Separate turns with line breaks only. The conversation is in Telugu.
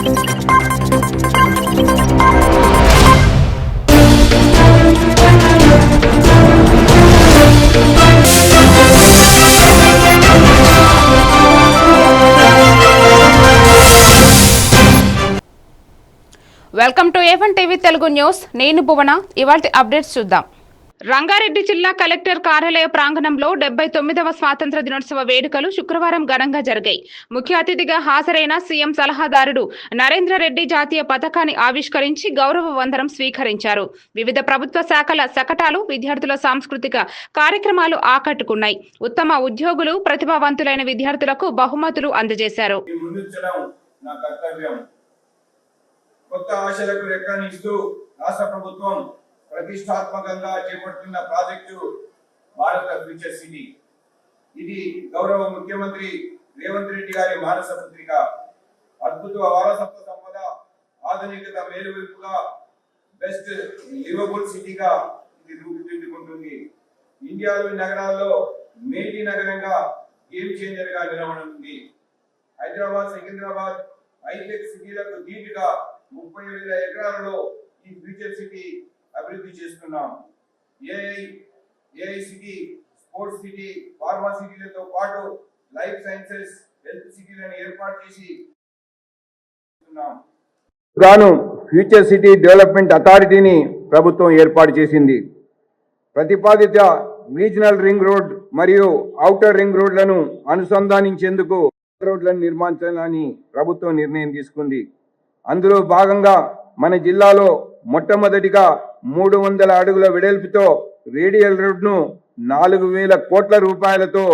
Welcome to A1 TV Telugu news. నేను భువన. ఇవాల్టి అప్డేట్స్ చూద్దాం. రంగారెడ్డి జిల్లా కలెక్టర్ కార్యాలయ ప్రాంగణంలో 79వ స్వాతంత్ర దినోత్సవ వేడుకలు శుక్రవారం ఘనంగా జరిగాయి. ముఖ్య అతిథిగా హాజరైన సీఎం సలహాదారుడు నరేంద్ర రెడ్డి జాతీయ పతాకాన్ని ఆవిష్కరించి గౌరవ వందనం స్వీకరించారు. వివిధ ప్రభుత్వ శాఖల శకటాలు, విద్యార్థుల సాంస్కృతిక కార్యక్రమాలు ఆకట్టుకున్నాయి. ఉత్తమ ఉద్యోగులు, ప్రతిభావంతులైన విద్యార్థులకు బహుమతులు అందజేశారు.
కొత్త ఆశలకు రెక్కనిస్తూ రాష్ట్ర ప్రభుత్వం ప్రతిష్టాత్మకంగా చేపడుతున్న ప్రాజెక్టు భారత ఫ్యూచర్ సిటీ. ఇది గౌరవ ముఖ్యమంత్రి రేవంత్ రెడ్డి గారి మానస పత్రిక. అద్భుత వారసత్వ సంపద, ఆధునికత మేలువైపుగా బెస్ట్ లివబుల్ సిటీగా ఇది రూపుదిద్దుకుంటుంది. ఇండియాలోని నగరాల్లో మేటి నగరంగా గేమ్ చేంజర్ గా నిలవనుంది. హైదరాబాద్, సికింద్రాబాద్, హైటెక్ సిటీలకు ధీటుగా 30,000 ఎకరాలలో ఈ ఫ్యూచర్ సిటీ అభివృద్ధి చేస్తున్నాం. AI city, sports city, pharma సిటీలతో పాటు లైఫ్ సైన్సెస్, హెల్త్ సిటీలను ఏర్పాటు చేసి గాను ఫ్యూచర్ సిటీ డెవలప్మెంట్ అథారిటీని ప్రభుత్వం ఏర్పాటు చేసింది. ప్రతిపాదిత రీజనల్ రింగ్ రోడ్ మరియు ఔటర్ రింగ్ రోడ్లను అనుసంధానించేందుకు రోడ్లను నిర్మించాలని ప్రభుత్వం నిర్ణయం తీసుకుంది. అందులో భాగంగా మన జిల్లాలో మొట్టమొదటిగా 300 అడుగుల వెడల్పుతో రేడియల్ రోడ్ను 4,000 కోట్ల రూపాయలతో